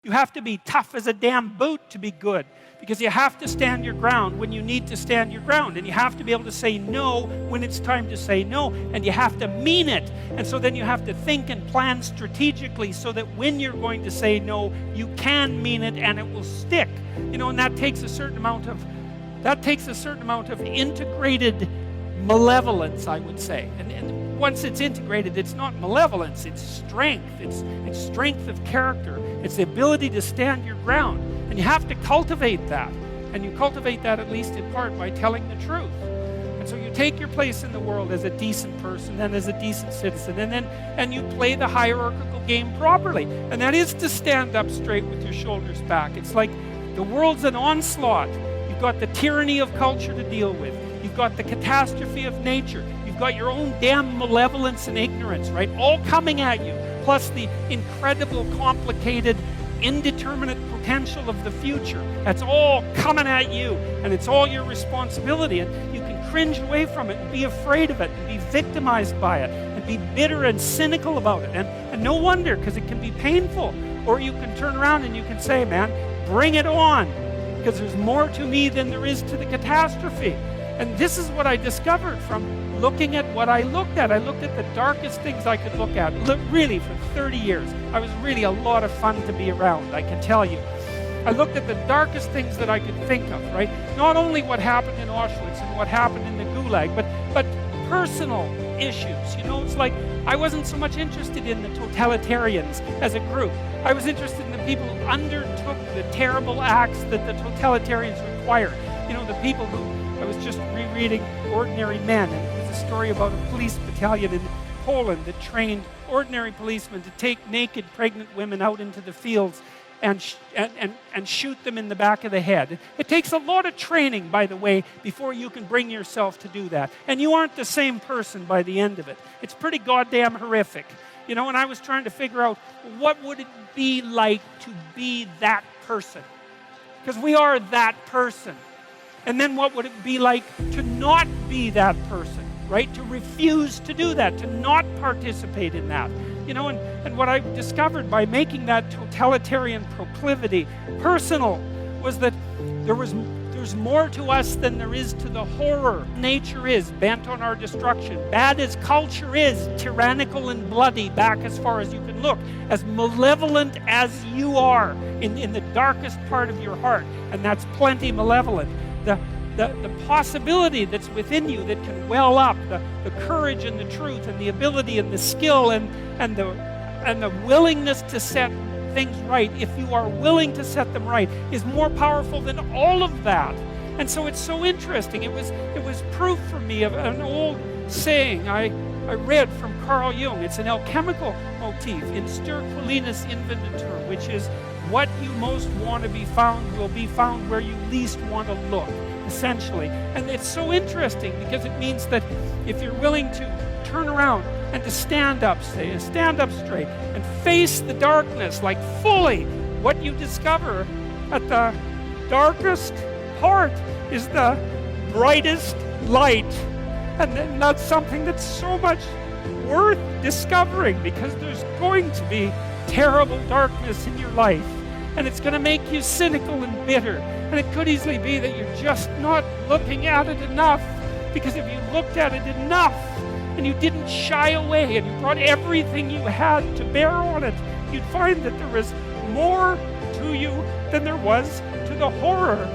You have to be tough as a damn boot to be good, because you have to stand your ground when you need to stand your ground, and you have to be able to say no when it's time to say no, and you have to mean it. And so then you have to think and plan strategically so that when you're going to say no, you can mean it and it will stick. And that takes a certain amount of integrated malevolence, I would say. And once it's integrated, it's not malevolence, it's strength. It's strength of character. It's the ability to stand your ground. And you have to cultivate that. And you cultivate that at least in part by telling the truth. And so you take your place in the world as a decent person and as a decent citizen, and you play the hierarchical game properly. And that is to stand up straight with your shoulders back. It's like the world's an onslaught. You've got the tyranny of culture to deal with. You've got the catastrophe of nature. You've got your own damn malevolence and ignorance, right? All coming at you. Plus the incredible, complicated, indeterminate potential of the future. That's all coming at you, and it's all your responsibility, and you can cringe away from it and be afraid of it and be victimized by it and be bitter and cynical about it, and no wonder, because it can be painful. Or you can turn around and you can say, man, bring it on, because there's more to me than there is to the catastrophe. And this is what I discovered from looking at what I looked at. I looked at the darkest things I could look at. Really, for 30 years. I was really a lot of fun to be around, I can tell you. I looked at the darkest things that I could think of, right? Not only what happened in Auschwitz and what happened in the Gulag, but personal issues. It's like I wasn't so much interested in the totalitarians as a group. I was interested in the people who undertook the terrible acts that the totalitarians required. The people who... I was just rereading Ordinary Men, and it was a story about a police battalion in Poland that trained ordinary policemen to take naked pregnant women out into the fields and shoot them in the back of the head. It takes a lot of training, by the way, before you can bring yourself to do that. And you aren't the same person by the end of it. It's pretty goddamn horrific. And I was trying to figure out, what would it be like to be that person? Because we are that person. And then what would it be like to not be that person, right? To refuse to do that, to not participate in that. And what I discovered by making that totalitarian proclivity personal was that there's more to us than there is to the horror. Nature is bent on our destruction. Bad as culture is, tyrannical and bloody back as far as you can look, as malevolent as you are in the darkest part of your heart, and that's plenty malevolent. The possibility that's within you that can well up, the courage and the truth and the ability and the skill and the willingness to set things right, if you are willing to set them right, is more powerful than all of that. And so it's so interesting. It was proof for me of an old saying I read from Carl Jung. It's an alchemical motif, in Stir Qualinus Invenditur, which is, what you most want to be found will be found where you least want to look, essentially. And it's so interesting because it means that if you're willing to turn around and to stand up straight and face the darkness, like fully, what you discover at the darkest part is the brightest light. And then that's something that's so much worth discovering, because there's going to be terrible darkness in your life. And it's going to make you cynical and bitter. And it could easily be that you're just not looking at it enough. Because if you looked at it enough, and you didn't shy away, and you brought everything you had to bear on it, you'd find that there was more to you than there was to the horror